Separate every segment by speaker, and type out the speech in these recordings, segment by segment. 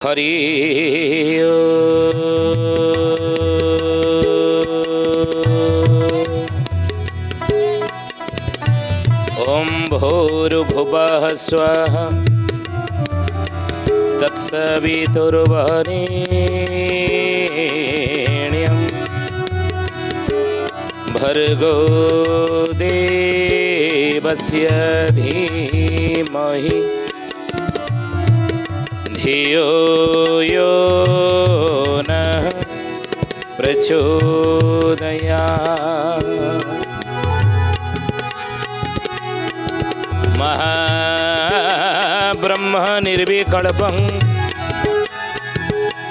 Speaker 1: हरि ओम भूर्भुवः स्वः तत्सवितुर्वरेण्यं भर्गो देवस्य धीमहि धियो यो नः प्रचोदयात्। महाब्रह्म निर्विकल्पं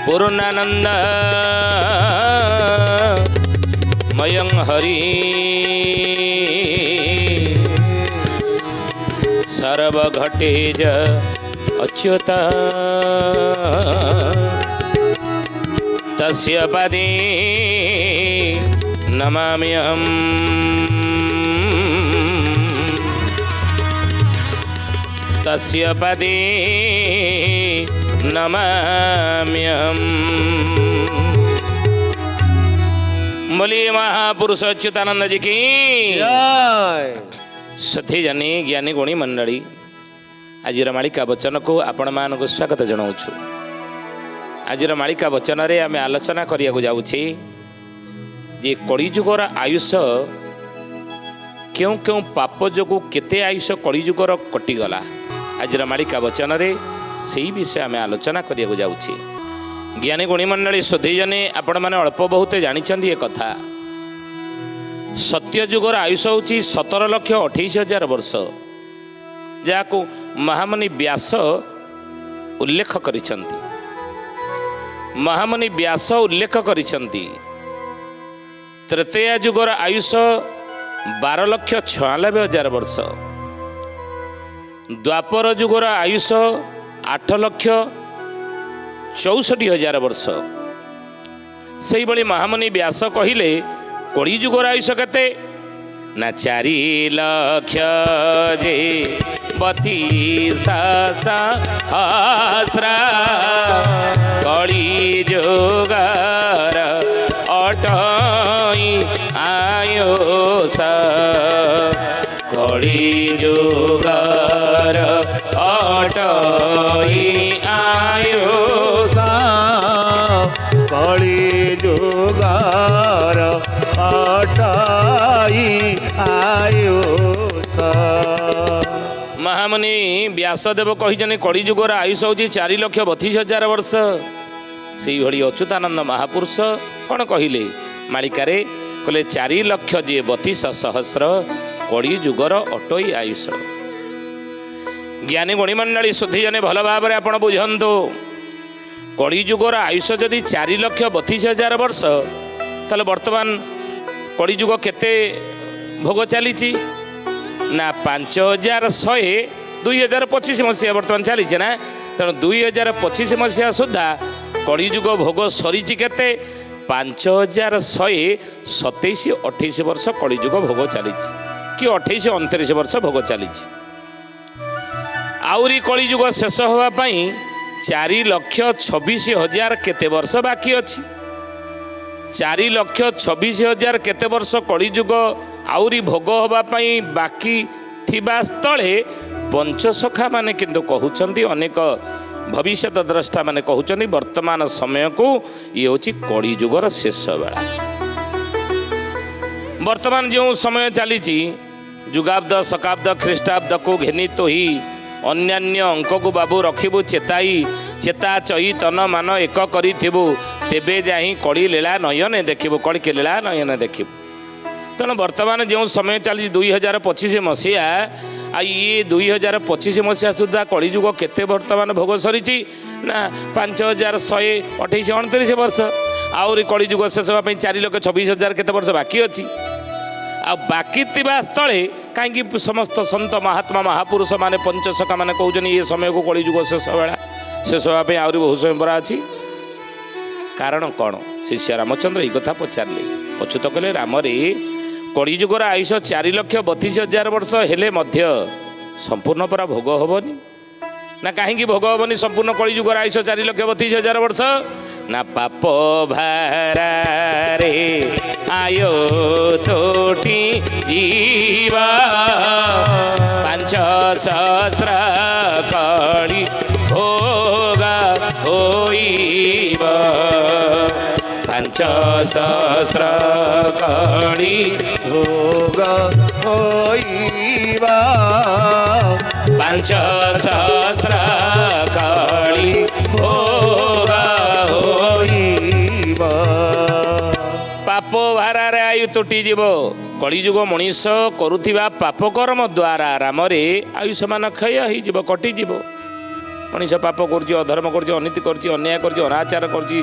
Speaker 1: पूर्णानन्दमयं हरि सर्वघटेज अच्युत तस्य पदे नमाम्यहम्। तस्य पदे नमाम्यहम्। बोलिए महापुरुष अच्युतानंद जी की जय। सधी जनी ज्ञानी गुणी मंडली आज मालिका वचन को आपण मान को स्वागत जनाऊँ। आज मालिका वचन रे आम आलोचना करिया जाऊँचे जे कलिजुगर आयुष क्यों क्यों पाप जोगु केते आयुष कलिजुगर कटिगला। आज मालिका वचन रे सही विषय आम आलोचना करिया जाऊँचे। ज्ञानी गुणी मंडली सुधीजने आपण मैंने अल्प बहुत जानी ए कथा। सत्यजुगर आयुष हूँ 17,28,000 वर्ष जहाँ महामुनि व्यास उल्लेख करिसंती। महामुनि व्यास उल्लेख करिसंती तृतीय जुगर आयुष 12,96,000 वर्ष। द्वापर जुगर आयुष 8,64,000 वर्ष। से भली महामुनि व्यास कहिले कली जुगर आयुष केते ना 4,00,000 जे 32,000 कली जुगर अटई आयुष कली जुगर अटई आयुष
Speaker 2: कली जुगर अटई आयुष।
Speaker 1: महामुनि व्यासदेव कही कली जुगर आयुष हूँ 4,32,000 वर्ष। से भली अच्युतानंद महापुरुष कौन कहले मालिकारे कहले 4,32,000 कली जुगर अटई आयुष। ज्ञानी गुणीमंडली सुधीजने भल भाव में आप बुझंतु कली जुगर आयुष जदि 4,32,000 वर्ष ताले वर्तमान कली जुग केते भोग चली ना 5,100 2025 मसीहा वर्तमान चली ना। तेणु 2025 मसीहा सुधा कली जुग भोग सरी केते 5,127 वर्ष कली जुग भोग चली कि 28-29 वर्ष भोग चली। आउरी कली जुग शेष होगापाई 4,26,000 केते वर्ष बाकी अच्छी। 4,26,000 केते वर्ष कली जुग आउरी भोग होगापाई बाकी थिबा स्थले पंचसखा माने किंतु कहउचंती अनेक भविष्य द्रष्टा माने कहउचंती वर्तमान समय को ये होची कली जुगर शेष बेला। वर्तमान जो समय चली जुगाब्द शकाब्द ख्रीष्टाब्द को घेनी तो ही अन्यान्य अंक को बाबू रखिबु चेताई चेता चई तन मान एक करिथिबु तेबे जाही कली लीला नयने देखिबु कली के लीला नयने देखिबु। तेणु वर्तमान जो समय चली 2025 मसीहा आ ये 2025 मसीहा सुधा कली जुग केते वर्तमान भोग सरी ना 5,128-29 वर्ष। आउरी कली जुग शेष होगापाई 4,26,000 केते वर्ष बाकी अच्छी। आ बाकी थिबा स्थले कहीं समस्त संत महात्मा महापुरुष माने पंचसखा माने कहउछन ये समय को कली जुग शेष बेला शेष होगापाई आउरी बहुत समय पर अछि। कारण कौन शिष्य रामचंद्र ये कथा पचारे अच्युत कहले राम रे कलिजुगर आयुष 4,32,000 वर्ष हेले मध्य संपूर्ण परा भोग हेनी ନା କାହିଁକି ଭୋଗ ହବନି ସମ୍ପୂର୍ଣ୍ଣ କଳିଯୁଗର ଆୟୁଷ 4,32,000 ବର୍ଷ? ନା ପାପ ଭାରାରେ ଆୟୁ ତୋଟି ଜୀବ 5,000 କଳି ଭୋଗ ହୋଇବ 5,000 କଳି
Speaker 2: ଭୋଗ ହୋଇବା
Speaker 1: 5,000 କଳି ଭୋଗ
Speaker 2: ହୋଇବା
Speaker 1: ପାପ ଭାରାରେ ଆୟୁ ତୁଟିଯିବ। କଳିଯୁଗ ମଣିଷ କରୁଥିବା ପାପ କର୍ମ ଦ୍ୱାରା ରାମରେ ଆୟୁଷମାନ କ୍ଷୟ ହେଇଯିବ, କଟିଯିବ। ମଣିଷ ପାପ କରୁଛି, ଅଧର୍ମ କରୁଛି, ଅନୀତି କରୁଛି, ଅନ୍ୟାୟ କରୁଛି, ଅନାଚାର କରୁଛି।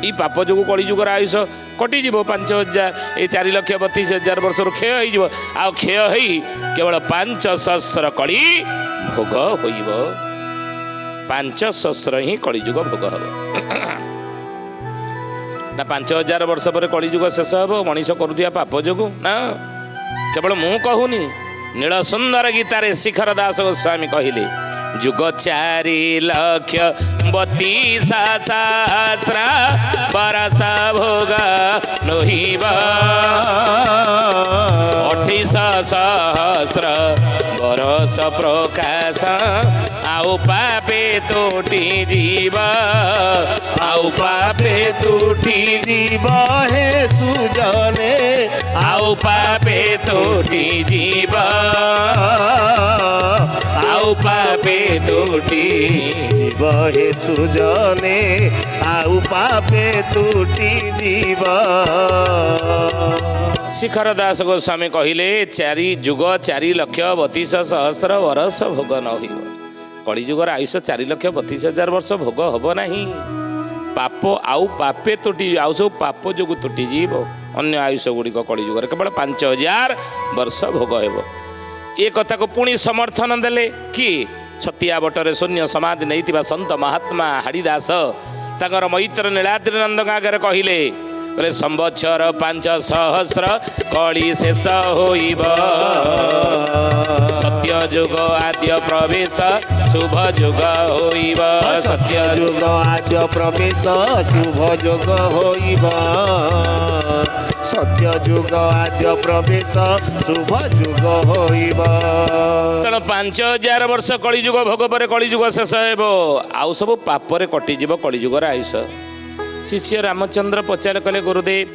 Speaker 1: ଏଇ ପାପ ଯୋଗୁଁ କଳିଯୁଗର ଆୟୁଷ କଟିଯିବ। 5,000 ଏଇ 4,32,000 ବର୍ଷରୁ କ୍ଷୟ ହେଇଯିବ। ଆଉ କ୍ଷୟ ହେଇ କେବଳ 5,000 କଳି ଭୋଗ ହୋଇବ। 5,000 ହିଁ କଳିଯୁଗ ଭୋଗ ହେବ। ନା 5,000 ବର୍ଷ ପରେ କଳିଯୁଗ ଶେଷ ହେବ ମଣିଷ କରୁଥିବା ପାପ ଯୋଗୁଁ? ନା, କେବଳ ମୁଁ କହୁନି, ନୀଳ ସୁନ୍ଦର ଗୀତାରେ ଶିଖର ଦାସ ଗୋସ୍ୱାମୀ କହିଲେ, ଯୁଗ 4,32,000 ବରଷ ଭୋଗ ନୋହିବ 28,000 ବରଷ ପ୍ରକାଶ ଆଉ ପାପେ ତୁଟି ଯିବ ଆଉ ପାପେ ତୁଟି
Speaker 2: ଯିବ ହେ ସୁଜନେ
Speaker 1: ଆଉ ପାପେ ତୁଟି ଯିବ ଆଉ ପାପେ ତୁଟି
Speaker 2: ଯିବ ହେ ସୁଜନେ ଆଉ ପାପେ ତୁଟି ଯିବ।
Speaker 1: ଶିଖର ଦାସ ଗୋସ୍ୱାମୀ କହିଲେ, ଯୁଗ 4,32,000 ବରଷ ଭୋଗ ନ ହୋଇବ। କଳିଯୁଗର ଆୟୁଷ 4,32,000 ବର୍ଷ ଭୋଗ ହେବ ନାହିଁ। ପାପ ଆଉ ପାପେ ତୁଟି, ଆଉ ସବୁ ପାପ ଯୋଗୁଁ ତୁଟିଯିବ। ଅନ୍ୟ ଆୟୁଷ ଗୁଡ଼ିକ କଳିଯୁଗରେ କେବଳ 5,000 ବର୍ଷ ଭୋଗ ହେବ। ଏ କଥାକୁ ପୁଣି ସମର୍ଥନ ଦେଲେ କିଏ? ଛତିଆ ବଟରେ ଶୂନ୍ୟ ସମାଧି ନେଇଥିବା ସନ୍ଥ ମହାତ୍ମା ହାଡ଼ିଦାସ ତାଙ୍କର ମୈତ୍ର ନୀଳାଦ୍ରି ନନ୍ଦଙ୍କ ଆଗରେ କହିଲେ, ସମ୍ବତ୍ସର 5,000 କଳି ଶେଷ ହୋଇବ ସତ୍ୟ ଯୁଗ ଆଦ୍ୟ ପ୍ରବେଶ ଶୁଭ ଯୁଗ ହୋଇବ
Speaker 2: ସତ୍ୟ ଯୁଗ ଆଦ୍ୟ ପ୍ରବେଶ ଶୁଭ ଯୁଗ ହୋଇବ ସତ୍ୟ ଯୁଗ ଆଦ୍ୟ ପ୍ରବେଶ ଶୁଭ ଯୁଗ ହୋଇବ।
Speaker 1: ତେଣୁ 5,000 ବର୍ଷ କଳିଯୁଗ ଭୋଗ ପରେ କଳିଯୁଗ ଶେଷ ହେବ। ଆଉ ସବୁ ପାପରେ କଟିଯିବ କଳିଯୁଗର ଆୟୁଷ। ଶିଷ୍ୟ ରାମଚନ୍ଦ୍ର ପଚାର କଲେ, ଗୁରୁଦେବ,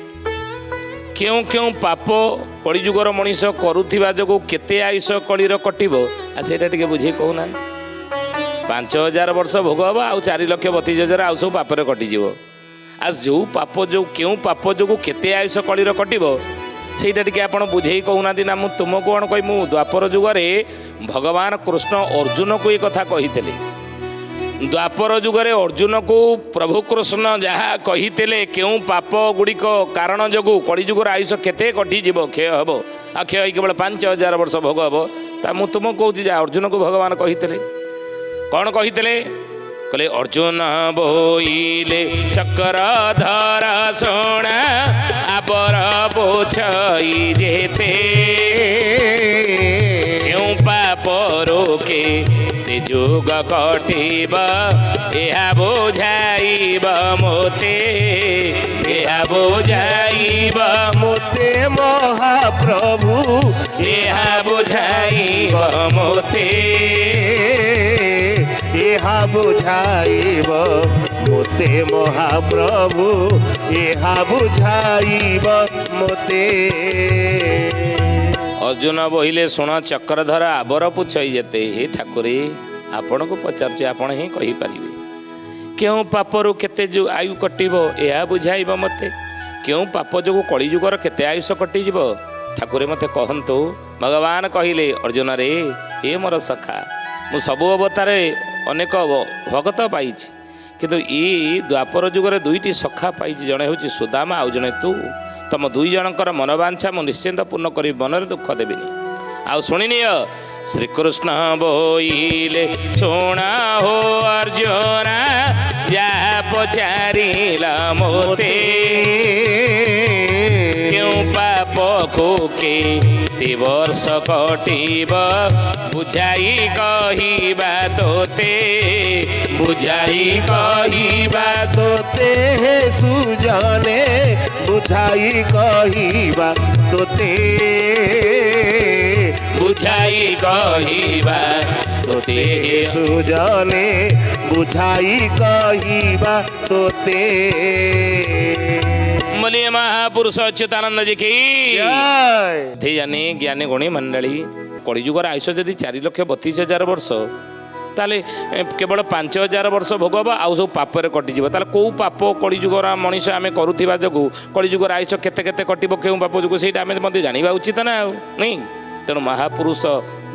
Speaker 1: କେଉଁ କେଉଁ ପାପ କଳିଯୁଗର ମଣିଷ କରୁଥିବା ଯୋଗୁଁ କେତେ ଆୟୁଷ କଳିର କଟିବ? ସେଇଟା ଟିକେ ବୁଝେଇ କହୁନାହାନ୍ତି। 5,000 ବର୍ଷ ଭୋଗ ହେବ ଆଉ 4,32,000 ଆଉ ସବୁ ପାପରେ କଟିଯିବ। ଆଉ ଯେଉଁ ପାପ କେଉଁ ପାପ ଯୋଗୁଁ କେତେ ଆୟୁଷ କଳିର କଟିବ ସେଇଟା ଟିକେ ଆପଣ ବୁଝେଇ କହୁନାହାନ୍ତି। ନା ମୁଁ ତୁମକୁ କ'ଣ କହିବି, ମୁଁ ଦ୍ୱାପର ଯୁଗରେ ଭଗବାନ କୃଷ୍ଣ ଅର୍ଜୁନକୁ ଏ କଥା କହିଥିଲେ। ଦ୍ୱାପର ଯୁଗରେ ଅର୍ଜୁନକୁ ପ୍ରଭୁ କୃଷ୍ଣ ଯାହା କହିଥିଲେ, କେଉଁ ପାପ ଗୁଡ଼ିକ କାରଣ ଯୋଗୁଁ କଳିଯୁଗର ଆୟୁଷ କେତେ କଟିଯିବ, କ୍ଷୟ ହେବ, ଆଉ କ୍ଷୟ ହେଇ କେବଳ 5,000 ବର୍ଷ ଭୋଗ ହେବ, ତା ମୁଁ ତୁମକୁ କହୁଛି ଯେ ଅର୍ଜୁନକୁ ଭଗବାନ କହିଥିଲେ। କ'ଣ କହିଥିଲେ? କହିଲେ, ଅର୍ଜୁନ ବୋଇଲେ ଚକ୍ରଧର ଶୁଣା ଆବର ପୋଛଇ ଯେତେ କେଉଁ ପାପ ରୋକେ ଯୁଗ କଟିବ ଏହା ବୁଝାଇବ ମୋତେ ଏହା ବୁଝାଇବ
Speaker 2: ମୋତେ ମହାପ୍ରଭୁ
Speaker 1: ଏହା ବୁଝାଇବ ମୋତେ
Speaker 2: ଏହା ବୁଝାଇବ ମୋତେ ମହାପ୍ରଭୁ ଏହା ବୁଝାଇବ ମୋତେ।
Speaker 1: ଅର୍ଜୁନ ବୋଇଲେ, ଶୁଣ ଚକ୍ରଧର ଆବର ପୁଛଇ ଯେତେ। ହେ ଠାକୁରେ, ଆପଣଙ୍କୁ ପଚାରୁଛି, ଆପଣ ହିଁ କହିପାରିବେ। କେଉଁ ପାପରୁ କେତେ ଆୟୁ କଟିବ ଏହା ବୁଝାଇବ ମୋତେ। କେଉଁ ପାପ ଯୋଗୁଁ କଳିଯୁଗର କେତେ ଆୟୁଷ କଟିଯିବ ଠାକୁରେ ମୋତେ କହନ୍ତୁ। ଭଗବାନ କହିଲେ, ଅର୍ଜୁନରେ, ଏ ମୋର ସଖା, ମୁଁ ସବୁ ଅବତାରେ ଅନେକ ଭଗତ ପାଇଛି, କିନ୍ତୁ ଏଇ ଦ୍ୱାପର ଯୁଗରେ 2ଟି ସଖା ପାଇଛି। ଜଣେ ହେଉଛି ସୁଦାମା, ଆଉ ଜଣେ ତୁ। ତମ 2 ଜଣଙ୍କର ମନବାଞ୍ଛା ମୁଁ ନିଶ୍ଚିନ୍ତ ପୂର୍ଣ୍ଣ କରିବି, ମନରେ ଦୁଃଖ ଦେବିନି। ଆଉ ଶୁଣିନିଅ, ଶ୍ରୀକୃଷ୍ଣ ବୋଇଲେ ଶୁଣ ହୋ ଅର୍ଜୁନ ଯାହା ପଚାରିଲା ମୋତେ କେଉଁ ପାପକୁ କେତେ ବର୍ଷ କଟିବ ବୁଝାଇ କହିବା ତୋତେ ବୁଝାଇ କହିବା
Speaker 2: ତୋତେ ହେ ସୁଜନେ ବୁଝାଇ କହିବା ତୋତେ
Speaker 1: ବୁଝାଇ କହିବା ତୋତେ
Speaker 2: ସୁଜନେ ବୁଝାଇ କହିବା ତୋତେ।
Speaker 1: बोलिए महापुरुष अच्युतानंद जी की
Speaker 2: जय।
Speaker 1: ध्यानी ज्ञानी गुणी मंडली कलिजुगर आयुष जदि 4,32,000 वर्ष ताले केवल 5,000 वर्ष भोग हम आउ सब पापर कटिज कौ पाप कलिजुगर मनीष आम करुवा जो कलिजुगर आयुष केते केते कटो क्यों पाप जो से जाना उचित ना नहीं। तेणु महापुरुष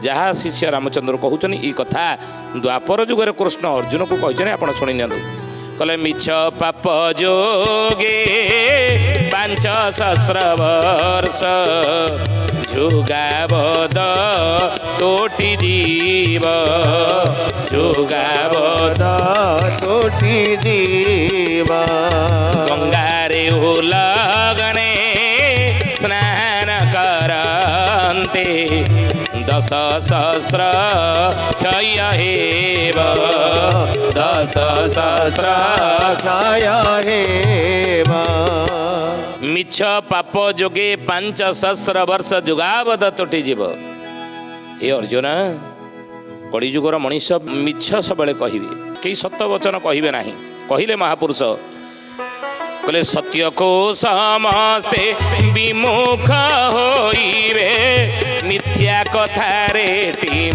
Speaker 1: जहाँ शिष्य रामचंद्र कहते ये कथा द्वापर जुगर कृष्ण अर्जुन को कहते आप शुणी नि कले मिछ पाप जोगे 5,000 वर्ष जुगाबद तोटी जीव जुगाबद
Speaker 2: तोटी जीवा
Speaker 1: गंगारे उलगने स्नान करन्ते 10,000 क्षय हेव 10,000
Speaker 2: क्षय हेवा
Speaker 1: मिछ पाप जोगे 5,000 वर्ष जुगाबद तोटी जीव। हे अर्जुन कलिजुगर मनीष मिछ सब कहे कई सत वचन कहे ना कहले महापुरुष कहले सत्य को समस्ते विमुख होइबे मिथ्या कथारे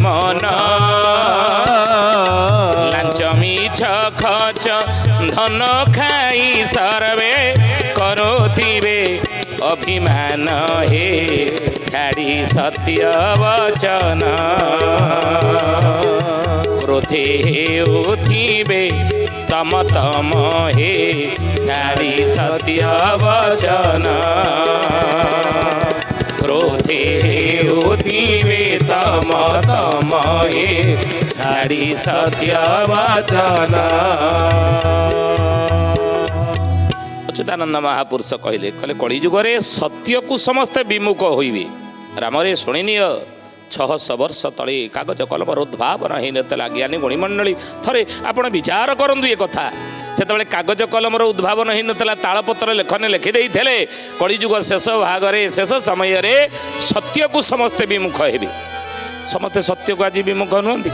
Speaker 1: मन लांच मिछ खच धन खाई सर्वे करोथिबे अभिमान हे छाड़ी सत्य वचन क्रोधे उठिबे तम तम हे छाड़ी सत्य वचन क्रोधे उठिबे तम तम हे छाड़ी सत्य वचन। अच्युतानंद महापुरुष कहले कहले कलिजुगरे सत्य को समस्ते विमुख होइबे। रामरे शुणिनिय 600 वर्ष तले कागज कलमर उद्भावन ही नला ज्ञानी गुणीमंडली थरे आपण विचार करंतु ये कथा से कागज कलमर उद्भावन ही नला तालपत्र लेखन लिखिदे कलिजुग शेष भागरे शेष समय रे सत्य को समस्ते विमुख हेबे। समस्ते सत्य को आज विमुख नुहति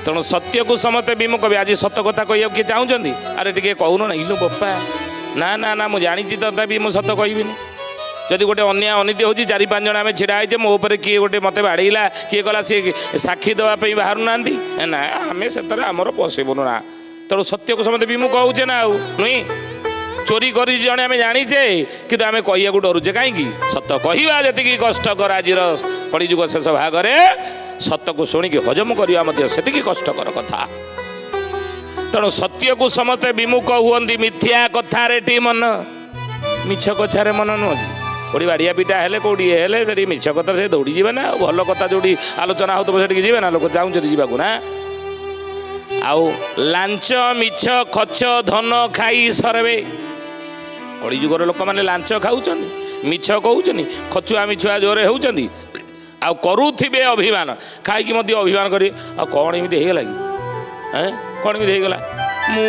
Speaker 1: तेणु सत्य को समस्ते विमुख भी आज सत कथा कह किए चाहूँगी अरे टे कहून ना इलु बप्पा ना ना ना मुझे जानी तथापि मुझे सत कहबिनी जदि गोटे अन्याय अनीति हो 4-5 जन आम छिड़ा है मो उपर किए गोटे मत बाड़ेला किए कला सी साक्षी देवाई बाहर ना ना आम से आमर पशेबुन ना तेणु सत्य को समझते विमुख होचे ना नुई चोरी कर जड़े आम जानीचे कि आम कह डरुचे कहीं सत कहवा जी कष्टकर आज कलिजुग शेष भागरे सत को शुणिकी हजम करवा से कष्टकर कथा। तेणु सत्य को समस्ते विमुख हुअन्ति मिथ्या कथारे टी मन मिछ कथारे मन नुह कौटी बाड़िया पिटा हेले कौटी हेले से मिछ कथा से दौड़ी जाए ना भल कथा जो आलोचना हो से जी ना लोक चाहते जावाक ना आउ लांच मिछ खच धन खाई सरवे कलिजुगर लोक मैंने लांच खाऊँ मिछ कहते खचुआ मिछुआ जोरे होती आउ करुथिबे अभिमान खाई अभिमान करी कौन एमती होगला कि कौन एमती होगला मु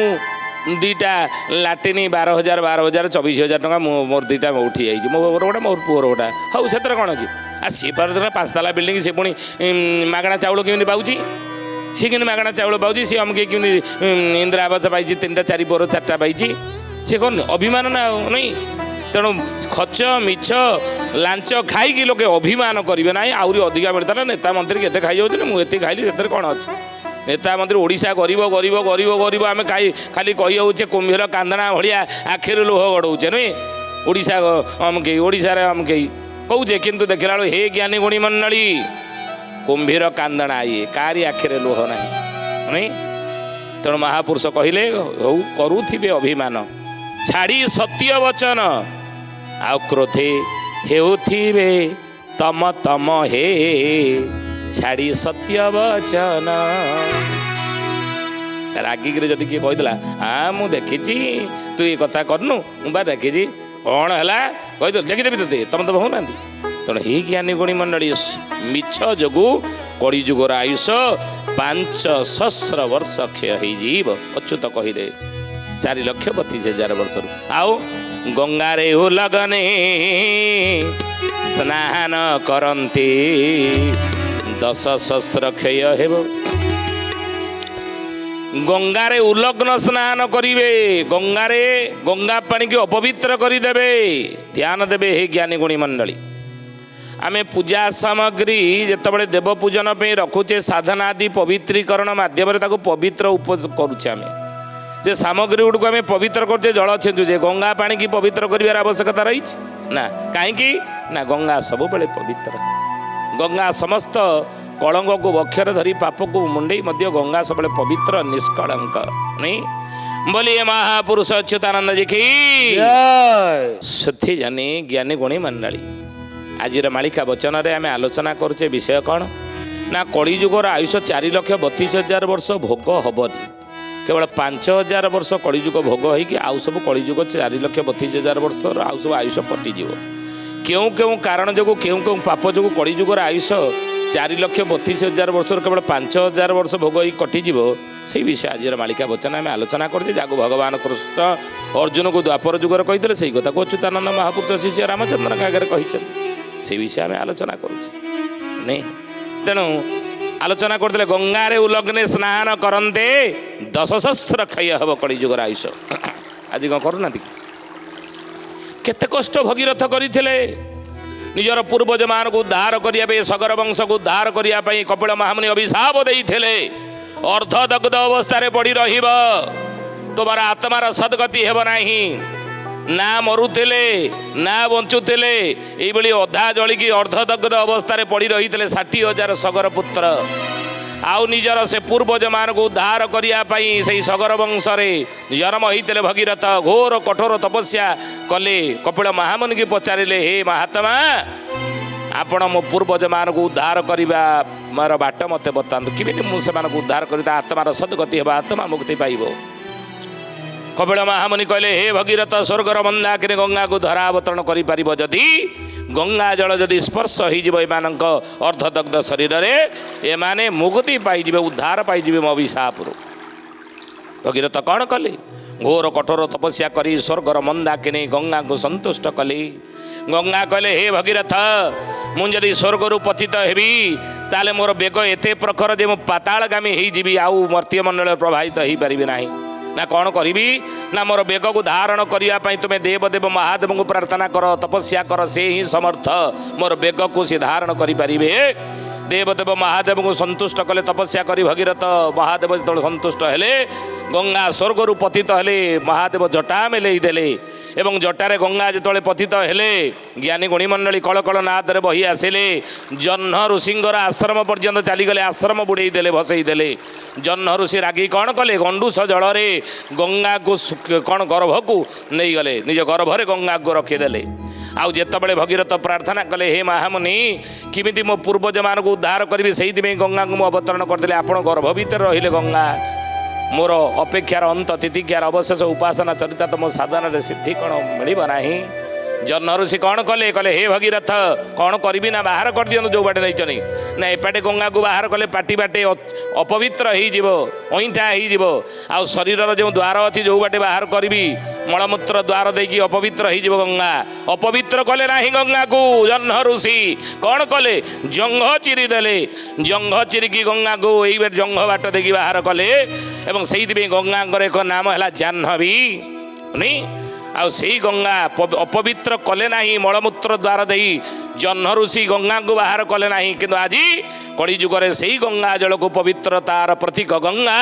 Speaker 1: दीटा लाट्रिन 12,000 24,000 टका मोर दीटा उठी जाइए मो गोटा मोर पुअर गोटा हाँ से कौन अच्छी आ सी पार 5 ताला बिल्डिंग सी पुणी मागणा चाउल केमी पाऊँ सी कि मागणा चाउल पाऊँ सी अमके केमी इंदिरा आवास पाई 3टा 4 पुअर 4टा पाई सी कौन अभिमान ना नहीं। तेणु खच मिछ लांच खाई लोके अभिमान करेंगे ना आहरी अधिका मिलता ना नेता मंत्री केते खाई जाऊँ मुझे खाइली से कौन अच्छी नेता मंत्री ओडिशा गरीब गरीब गरीब गरीब आम खाली कही कुंभीर कांदना भाया आखिर लुह गड़ौचे नुई ओडिशा अमकई ओडिशा अमकई कौचे किंतु देखला हे ज्ञानी गुणी मंडली कुंभीर कांदना ये कारी आखिरे लुह ना नहीं। तेणु महापुरुष कहले हौ करुथिबे अभिमान छाड़ी सत्य वचन आ क्रोधे हेउथिबे तम तम हे छाड़ी सत्य वचन। रागिक जदि किए कहीदेला हाँ मुझे देखी तू ये कथा करनु मुझे देखी कौन है कहीदेव देखीदेवी ते तुम तो बहुना तेणु ही ज्ञानी गुणी मंडली मिछ जोगु କଳିଯୁଗର ଆୟୁଷ 5,000 ବର୍ଷ କ୍ଷୟ ହେଇଯିବ। ଅଚ୍ୟୁତ କହିଲେ 4,32,000 ବର୍ଷରୁ। ଆଉ ଗଙ୍ଗାରେ ଉଲଗନେ ସ୍ନାନ କରନ୍ତି 10,000 କ୍ଷୟ ହେବ। ଗଙ୍ଗାରେ ଉଲଗ୍ନ ସ୍ନାନ କରିବେ, ଗଙ୍ଗାରେ ଗଙ୍ଗା ପାଣିକି ଅପବିତ୍ର କରିଦେବେ। ଧ୍ୟାନ ଦେବେ ହେ ଜ୍ଞାନୀ ଗୁଣୀ ମଣ୍ଡଳୀ। ଆମେ ପୂଜା ସାମଗ୍ରୀ ଯେତେବେଳେ ଦେବ ପୂଜନ ପାଇଁ ରଖୁଛେ ସାଧନା ଆଦି ପବିତ୍ରୀକରଣ ମାଧ୍ୟମରେ ତାକୁ ପବିତ୍ର କରୁଛେ। ଆମେ ଯେ ସାମଗ୍ରୀ ଗୁଡ଼ିକୁ ଆମେ ପବିତ୍ର କରୁଛେ, ଜଳ ଛିଞ୍ଚୁଛେ, ଗଙ୍ଗା ପାଣିକି ପବିତ୍ର କରିବାର ଆବଶ୍ୟକତା ରହିଛି ନା? କାହିଁକି ନା ଗଙ୍ଗା ସବୁବେଳେ ପବିତ୍ର। ଗଙ୍ଗା ସମସ୍ତ କଳଙ୍କକୁ ବକ୍ଷରେ ଧରି ପାପକୁ ମୁଣ୍ଡେଇ ମଧ୍ୟ ଗଙ୍ଗା ସବୁବେଳେ ପବିତ୍ର ନିଷ୍କଳଙ୍କ ନାଇଁ ବୋଲି ଏ ମହାପୁରୁଷ ଅଚ୍ୟୁତାନନ୍ଦ ଜି କି ସେଥି ଜାନି ଜ୍ଞାନୀ ଗୁଣୀ ମଣ୍ଡଳୀ। ଆଜିର ମାଳିକା ବଚନରେ ଆମେ ଆଲୋଚନା କରୁଛେ ବିଷୟ କ'ଣ ନା କଳିଯୁଗର ଆୟୁଷ 4,32,000 ବର୍ଷ ଭୋଗ ହବନି। କେବଳ 5,000 ବର୍ଷ କଳିଯୁଗ ଭୋଗ ହେଇକି ଆଉ ସବୁ କଳିଯୁଗ 4,32,000 ବର୍ଷର ଆଉ ସବୁ ଆୟୁଷ କଟିଯିବ। କେଉଁ କେଉଁ କାରଣ ଯୋଗୁଁ କେଉଁ କେଉଁ ପାପ ଯୋଗୁଁ କଳିଯୁଗର ଆୟୁଷ 4,32,000 ବର୍ଷରୁ କେବଳ 5,000 ବର୍ଷ ଭୋଗ ହେଇ କଟିଯିବ, ସେଇ ବିଷୟ ଆଜିର ମାଳିକା ବଚନ ଆମେ ଆଲୋଚନା କରୁଛେ। ଯାହାକୁ ଭଗବାନ କୃଷ୍ଣ ଅର୍ଜୁନକୁ ଦ୍ୱାପର ଯୁଗରେ କହିଥିଲେ, ସେଇ କଥାକୁ ଅଚ୍ୟୁତାନନ୍ଦ ମହାପୁରୁଷ ଶିଷ୍ୟ ରାମଚନ୍ଦ୍ରଙ୍କ ଆଗରେ କହିଛନ୍ତି। ସେ ବିଷୟ ଆମେ ଆଲୋଚନା କରୁଛେ ନାଇଁ। ତେଣୁ ଆଲୋଚନା କରୁଥିଲେ ଗଙ୍ଗାରେ ଉଲଗ୍ନେ ସ୍ନାନ କରନ୍ତେ 10,000 କ୍ଷୟ ହେବ କଳିଯୁଗର ଆୟୁଷ। ଆଜି କ'ଣ କରୁନାହାନ୍ତି? କେତେ କଷ୍ଟ ଭଗୀରଥ କରିଥିଲେ ନିଜର ପୂର୍ବଜମାନଙ୍କୁ ଉଦ୍ଧାର କରିବା ପାଇଁ, ସଗର ବଂଶକୁ ଉଦ୍ଧାର କରିବା ପାଇଁ କପିଳ ମହାମୁନି ଅଭିଶାପ ଦେଇଥିଲେ। ଅର୍ଦ୍ଧଦଗ୍ଧ ଅବସ୍ଥାରେ ପଡ଼ି ରହିବ, ତୁମର ଆତ୍ମାର ସଦ୍ଗତି ହେବ ନାହିଁ। ନା ମରୁଥିଲେ ନା ବଞ୍ଚୁଥିଲେ, ଏଇଭଳି ଅଧା ଜଳିକି ଅର୍ଦ୍ଧଦଗ୍ଧ ଅବସ୍ଥାରେ ପଡ଼ି ରହିଥିଲେ 60,000 ସଗର ପୁତ୍ର। ଆଉ ନିଜର ସେ ପୂର୍ବଜମାନଙ୍କୁ ଉଦ୍ଧାର କରିବା ପାଇଁ ସେଇ ସଗର ବଂଶରେ ଜନ୍ମ ହୋଇଥିଲେ ଭଗୀରଥ। ଘୋର କଠୋର ତପସ୍ୟା କଲେ। କପିଳ ମହାମୁନିକି ପଚାରିଲେ, ହେ ମହାତ୍ମା, ଆପଣ ମୋ ପୂର୍ବଜମାନଙ୍କୁ ଉଦ୍ଧାର କରିବା ମୋର ବାଟ ମୋତେ ବତାନ୍ତୁ। କେମିତି ମୁଁ ସେମାନଙ୍କୁ ଉଦ୍ଧାର କରି ତା ଆତ୍ମାର ସଦ୍ଗତି ହେବ, ଆତ୍ମା ମୁକ୍ତି ପାଇବ? କପିଳ ମହାମୁନି କହିଲେ, ହେ ଭଗୀରଥ, ସ୍ୱର୍ଗର ମନ୍ଦାକିନୀ ଗଙ୍ଗାକୁ ଧରା ଅବତରଣ କରିପାରିବ ଯଦି, ଗଙ୍ଗା ଜଳ ଯଦି ସ୍ପର୍ଶ ହୋଇଯିବ ଏମାନଙ୍କ ଅର୍ଦ୍ଧଦଗ୍ଧ ଶରୀରରେ, ଏମାନେ ମୁକ୍ତି ପାଇଯିବେ, ଉଦ୍ଧାର ପାଇଯିବେ ମୋ ଅଭିଶାପରୁ। ଭଗୀରଥ କ'ଣ କଲେ? ଘୋର କଠୋର ତପସ୍ୟା କରି ସ୍ୱର୍ଗର ମନ୍ଦାକିନୀ ଗଙ୍ଗାକୁ ସନ୍ତୁଷ୍ଟ କଲେ। ଗଙ୍ଗା କହିଲେ, ହେ ଭଗୀରଥ, ମୁଁ ଯଦି ସ୍ୱର୍ଗରୁ ପତିତ ହେବି ତାହେଲେ ମୋର ବେଗ ଏତେ ପ୍ରଖର ଯେ ମୁଁ ପାତାଳଗାମୀ ହେଇଯିବି, ଆଉ ମର୍ତ୍ତ୍ୟମଣ୍ଡଳରେ ପ୍ରବାହିତ ହେଇପାରିବି ନାହିଁ। ନା କ'ଣ କରିବି? ନା ମୋର ବେଗକୁ ଧାରଣ କରିବା ପାଇଁ ତୁମେ ଦେବଦେବ ମହାଦେବଙ୍କୁ ପ୍ରାର୍ଥନା କର, ତପସ୍ୟା କର, ସେ ହିଁ ସମର୍ଥ ମୋର ବେଗକୁ ସେ ଧାରଣ କରିପାରିବେ। ଦେବଦେବ ମହାଦେବଙ୍କୁ ସନ୍ତୁଷ୍ଟ କଲେ ତପସ୍ୟା କରି ଭଗୀରଥ। ମହାଦେବ ଯେତେବେଳେ ସନ୍ତୁଷ୍ଟ ହେଲେ, ଗଙ୍ଗା ସ୍ୱର୍ଗରୁ ପତିତ ହେଲେ, ମହାଦେବ ଜଟା ମେଲେଇ ଦେଲେ ଏବଂ ଜଟାରେ ଗଙ୍ଗା ଯେତେବେଳେ ପତିତ ହେଲେ, ଜ୍ଞାନୀ ଗୁଣୀମଣ୍ଡଳୀ କଳକଳ ନାଦରେ ବହି ଆସିଲେ। ଜହ୍ନ ଋଷିଙ୍କର ଆଶ୍ରମ ପର୍ଯ୍ୟନ୍ତ ଚାଲିଗଲେ, ଆଶ୍ରମ ବୁଡ଼େଇ ଦେଲେ, ଭସେଇ ଦେଲେ। ଜହ୍ନ ଋଷି ରାଗି କ'ଣ କଲେ? ଗଣ୍ଡୁଷ ଜଳରେ ଗଙ୍ଗାକୁ କ'ଣ ଗର୍ଭକୁ ନେଇଗଲେ, ନିଜ ଗର୍ଭରେ ଗଙ୍ଗାକୁ ରଖିଦେଲେ। ଆଉ ଯେତେବେଳେ ଭଗୀରଥ ପ୍ରାର୍ଥନା କଲେ, ହେ ମହାମୁନି, କେମିତି ମୋ ପୂର୍ବଜମାନଙ୍କୁ ଉଦ୍ଧାର କରିବି, ସେଇଥିପାଇଁ ଗଙ୍ଗାକୁ ମୁଁ ଅବତରଣ କରିଦେଲି। ଆପଣ ଗର୍ଭ ଭିତରେ ରହିଲେ ଗଙ୍ଗା, ମୋର ଅପେକ୍ଷାର ଅନ୍ତ, ତିତିକ୍ଷାର ଅବଶେଷ, ଉପାସନା ଚରିତାର୍ଥ ମୋ ସାଧନାରେ ସିଦ୍ଧି କ'ଣ ମିଳିବ ନାହିଁ? ଜହ୍ନ ଋଷି କ'ଣ କଲେ? କହିଲେ, ହେ ଭଗୀରଥ, କ'ଣ କରିବି ନା ବାହାର କରିଦିଅନ୍ତୁ ଯେଉଁ ବାଟେ ନେଇଛନ୍ତି। ନା ଏପାଟେ ଗଙ୍ଗାକୁ ବାହାର କଲେ ପାଟି ବାଟେ ଅପବିତ୍ର ହେଇଯିବ, ଅଇଁଠା ହେଇଯିବ। ଆଉ ଶରୀରର ଯେଉଁ ଦ୍ୱାର ଅଛି ଯେଉଁ ବାଟେ ବାହାର କରିବି, ମଳମୂତ୍ର ଦ୍ୱାର ଦେଇକି ଅପବିତ୍ର ହେଇଯିବ ଗଙ୍ଗା। ଅପବିତ୍ର କଲେ ନାହିଁ ଗଙ୍ଗାକୁ। ଜହ୍ନ ଋଷି କ'ଣ କଲେ? ଜଙ୍ଘ ଚିରି ଦେଲେ। ଜଙ୍ଘ ଚିରିକି ଗଙ୍ଗାକୁ ଏଇ ଜଙ୍ଘ ବାଟ ଦେଇକି ବାହାର କଲେ ଏବଂ ସେଇଥିପାଇଁ ଗଙ୍ଗାଙ୍କର ଏକ ନାମ ହେଲା ଜାହ୍ନବୀ। ଆଉ ସେଇ ଗଙ୍ଗା ଅପବିତ୍ର କଲେ ନାହିଁ ମଳମୂତ୍ର ଦ୍ୱାର ଦେଇ। ଜହ୍ନ ଋଷି ଗଙ୍ଗାକୁ ବାହାର କଲେ ନାହିଁ, କିନ୍ତୁ ଆଜି କଳିଯୁଗରେ ସେଇ ଗଙ୍ଗା ଜଳକୁ ପବିତ୍ରତାର ପ୍ରତୀକ ଗଙ୍ଗା।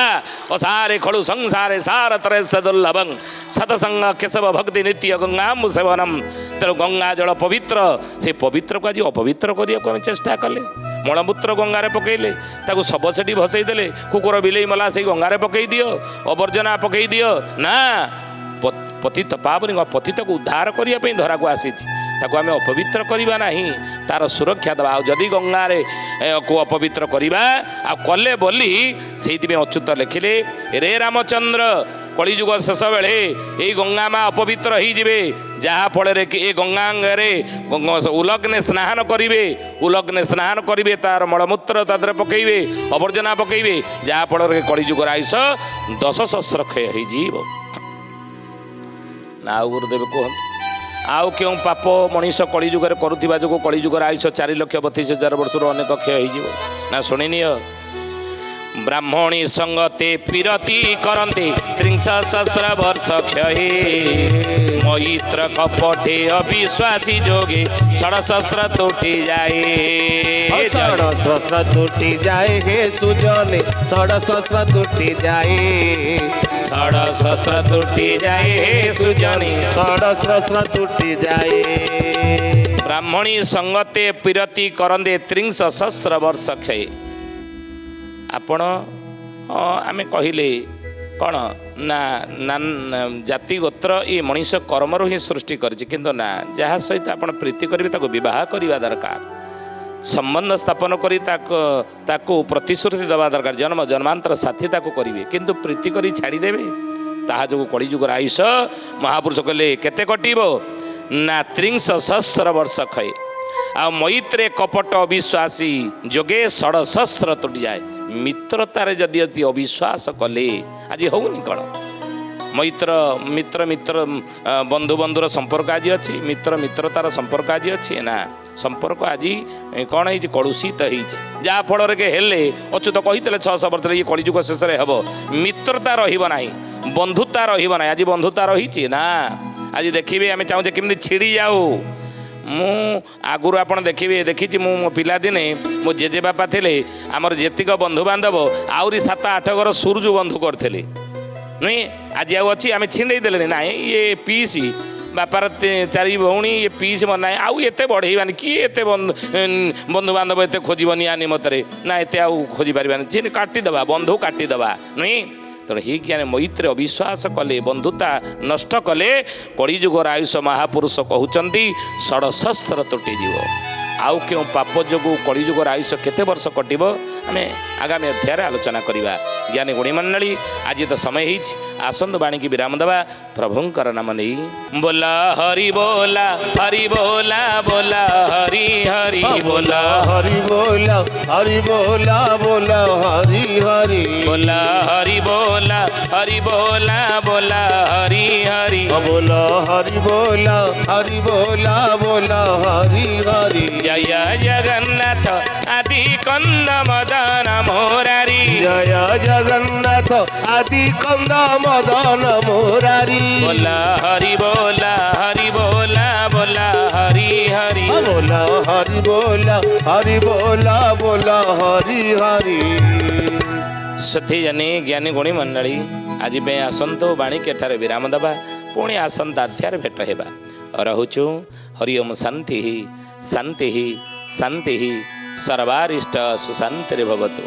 Speaker 1: ଅସାରେ ଖଳୁ ସଂସାରେ ସାର ତରେ ଦୁର୍ଲଭଂ ସତସଙ୍ଗ କେଶବ ଭକ୍ତି ନିତ୍ୟ ଗଙ୍ଗାମ୍ବୁ ସେବନମ୍। ତେଣୁ ଗଙ୍ଗା ଜଳ ପବିତ୍ର, ସେ ପବିତ୍ରକୁ ଆଜି ଅପବିତ୍ର କରିବାକୁ ଆମେ ଚେଷ୍ଟା କଲେ। ମଳମୂତ୍ର ଗଙ୍ଗାରେ ପକେଇଲେ, ତାକୁ ଶବ ସେଠି ଭସେଇ ଦେଲେ। କୁକୁର ବିଲେଇ ମଲା ସେଇ ଗଙ୍ଗାରେ ପକେଇ ଦିଅ, ଅବର୍ଜନା ପକେଇ ଦିଅ। ନା, ପତିତ ପାବନି, ପତିତକୁ ଉଦ୍ଧାର କରିବା ପାଇଁ ଧରାକୁ ଆସିଛି, ତାକୁ ଆମେ ଅପବିତ୍ର କରିବା ନାହିଁ, ତାର ସୁରକ୍ଷା ଦେବା। ଆଉ ଯଦି ଗଙ୍ଗାରେ କୁ ଅପବିତ୍ର କରିବା ଆଉ କଲେ ବୋଲି, ସେଇଥିପାଇଁ ଅଚ୍ୟୁତ ଲେଖିଲେ, ରେ ରାମଚନ୍ଦ୍ର କଳିଯୁଗ ଶେଷ ବେଳେ ଏଇ ଗଙ୍ଗା ମା ଅପବିତ୍ର ହେଇଯିବେ, ଯାହାଫଳରେ କି ଏ ଗଙ୍ଗାଙ୍ଗରେ ଉଲଗ୍ନେ ସ୍ନାନ କରିବେ, ଉଲଗ୍ନେ ସ୍ନାନ କରିବେ, ତାର ମଳମୂତ୍ର ତା ଦେହରେ ପକାଇବେ, ଅବର୍ଜନା ପକାଇବେ, ଯାହାଫଳରେ କଳିଯୁଗର ଆୟୁଷ 10 ସହସ୍ର କ୍ଷୟ ହେଇଯିବ। ନା ଆଉ ଗୁରୁଦେବ କୁହନ୍ତୁ, ଆଉ କେଉଁ ପାପ ମଣିଷ କଳିଯୁଗରେ କରୁଥିବା ଯୋଗୁଁ କଳିଯୁଗର ଆୟୁଷ 4,32,000 ବର୍ଷରୁ ଅନେକ କ୍ଷୟ ହେଇଯିବ? ନା ଶୁଣିନିଅ, ବ୍ରାହ୍ମଣୀ ସଙ୍ଗତେ ପିରତି କରନ୍ତେ 30 ସହସ୍ର ବର୍ଷ କ୍ଷୟେ, ମୈତ୍ର କପଟେ ଅବିଶ୍ୱାସୀ ଯୋଗେ 6 ସହସ୍ର ତୁଟି ଯାଏ।
Speaker 2: 6 ସହସ୍ର ତୁଟି ଯାଏ ହେ ସୁଜନେ, 6 ସହସ୍ର ତୁଟି ଯାଏ,
Speaker 1: 6 ସହସ୍ର ତୁଟି ଯାଏ ସୁଜନୀ,
Speaker 2: 6 ସହସ୍ର ତୁଟି ଯାଏ।
Speaker 1: ବ୍ରାହ୍ମଣୀ ସଙ୍ଗତେ ପିରତି କରନ୍ତେ 30 ସହସ୍ର ବର୍ଷ କ୍ଷୟେ। ଆପଣ ଆମେ କହିଲେ କ'ଣ ନା ଜାତି ଗୋତ୍ର ଏ ମଣିଷ କର୍ମରୁ ହିଁ ସୃଷ୍ଟି କରିଛି, କିନ୍ତୁ ନା, ଯାହା ସହିତ ଆପଣ ପ୍ରୀତି କରିବେ ତାକୁ ବିବାହ କରିବା ଦରକାର, ସମ୍ବନ୍ଧ ସ୍ଥାପନ କରି ତାକୁ ପ୍ରତିଶ୍ରୁତି ଦେବା ଦରକାର, ଜନ୍ମ ଜନ୍ମାନ୍ତର ସାଥୀ ତାକୁ କରିବେ, କିନ୍ତୁ ପ୍ରୀତି କରି ଛାଡ଼ିଦେବେ, ତାହା ଯୋଗୁଁ କଳିଯୁଗର ଆୟୁଷ ମହାପୁରୁଷ କହିଲେ କେତେ କଟିବ ନା 30 ସହସ୍ର ବର୍ଷ କ୍ଷୟେ। ଆଉ ମୈତ୍ରେ କପଟ ଅବିଶ୍ୱାସୀ ଯୋଗେ 6 ସହସ୍ର ତୁଟି ଯାଏ। ମିତ୍ରତାରେ ଯଦି ଅତି ଅବିଶ୍ୱାସ କଲେ, ଆଜି ହେଉନି କ'ଣ, ମିତ୍ର ବନ୍ଧୁ ବନ୍ଧୁର ସମ୍ପର୍କ ଆଜି ଅଛି, ମିତ୍ରତାର ସମ୍ପର୍କ ଆଜି ଅଛି ନା, ସମ୍ପର୍କ ଆଜି କ'ଣ ହେଇଛି, କଳୁଷିତ ହେଇଛି, ଯାହାଫଳରେ କି ହେଲେ ଅଚ୍ୟୁତ କହିଥିଲେ 600 ବର୍ଷରେ ଇଏ କଳିଯୁଗ ଶେଷରେ ହେବ, ମିତ୍ରତା ରହିବ ନାହିଁ, ବନ୍ଧୁତା ରହିବ ନାହିଁ। ଆଜି ବନ୍ଧୁତା ରହିଛି ନା, ଆଜି ଦେଖିବେ ଆମେ ଚାହୁଁଛେ କେମିତି ଛିଡ଼ି ଯାଉ। ମୁଁ ଆଗରୁ ଆପଣ ଦେଖିଛି, ମୁଁ ମୋ ପିଲାଦିନେ ମୋ ଜେଜେବାପା ଥିଲେ, ଆମର ଯେତିକ ବନ୍ଧୁବାନ୍ଧବ ଆହୁରି 7-8 ଘର ସୁରୁଜୁ ବନ୍ଧୁ କରିଥିଲେ, ନୁହେଁ? ଆଜି ଆଉ ଅଛି, ଆମେ ଛିଣ୍ଡେଇ ଦେଲେନି, ନାଇଁ ଇଏ ପିଇସି ବାପାର 4 ଭଉଣୀ, ଇଏ ପିଇସି ମୋର ନାହିଁ, ଆଉ ଏତେ ବଢ଼େଇବାନି, କିଏ ଏତେ ବନ୍ଧୁବାନ୍ଧବ ଏତେ ଖୋଜିବ ନିଆ ନିମତରେ, ନା ଏତେ ଆଉ ଖୋଜି ପାରିବାନି, କାଟିଦେବା, ବନ୍ଧୁ କାଟିଦେବା, ନୁହେଁ? ତେଣୁ ହେଇକି ଆମେ ମୈତ୍ରୀ ଅବିଶ୍ୱାସ କଲେ, ବନ୍ଧୁତା ନଷ୍ଟ କଲେ, କଳିଯୁଗର ଆୟୁଷ ମହାପୁରୁଷ କହୁଛନ୍ତି 6 ସହସ୍ର ତୁଟିଯିବ। ଆଉ କେଉଁ ପାପ ଯୋଗୁଁ କଳିଯୁଗର ଆୟୁଷ କେତେ ବର୍ଷ କଟିବ, ଆମେ ଆଗାମୀ ଅଧ୍ୟାୟରେ ଆଲୋଚନା କରିବା। ଜ୍ଞାନୀ ଗୁଣୀ ମଣ୍ଡଳୀ, ଆଜି ତ ସମୟ ହେଇଛି, ଆସନ୍ତୁ ବାଣୀକି ବିରାମ ଦେବା ପ୍ରଭୁଙ୍କର ନାମ ନେଇ। ବୋଲା ହରି ବୋଲା, ହରି ବୋଲା, ବୋଲା ହରି ହରି ବୋଲା,
Speaker 2: ହରି ବୋଲା, ହରି ବୋଲା, ବୋଲା ହରି ହରି,
Speaker 1: ବୋଲା ହରି ବୋଲା, ହରି ବୋଲା, ବୋଲା ହରି ହରି,
Speaker 2: ବୋଲା ହରି ବୋଲା, ହରି ବୋଲା, ବୋଲା ହରି ହରି।
Speaker 1: ଜୟ ଜଗନ୍ନାଥ ଆଦି କନ୍ଦ ମଦନ ମୋରାରୀ,
Speaker 2: ଜୟ ଜଗନ୍ନାଥ ଆଦି କନ୍ଦ ମଦନ ମୋରାରୀ,
Speaker 1: ବୋଲା ହରି ବୋଲା, ହରି ବୋଲା, ବୋଲା ହରି ହରି,
Speaker 2: ବୋଲା ହରି ବୋଲା, ହରି ବୋଲା, ବୋଲା ହରି ହରି।
Speaker 1: ସେଥି ଜ୍ଞାନୀ ଗୁଣୀ ମଣ୍ଡଳୀ, ଆଜି ପାଇଁ ଆସନ୍ତୁ ବାଣୀକି ଏଠାରେ ବିରାମ ଦେବା, ପୁଣି ଆସନ୍ତା ଅଧ୍ୟାୟରେ ଭେଟ ହେବା। ରହୁଛୁ। ହରି ଓମ୍। ଶାନ୍ତି ଶାନ୍ତି ଶାନ୍ତି, ସର୍ବାରିଷ୍ଟ ସୁଶାନ୍ତିରେ ଭବତୁ।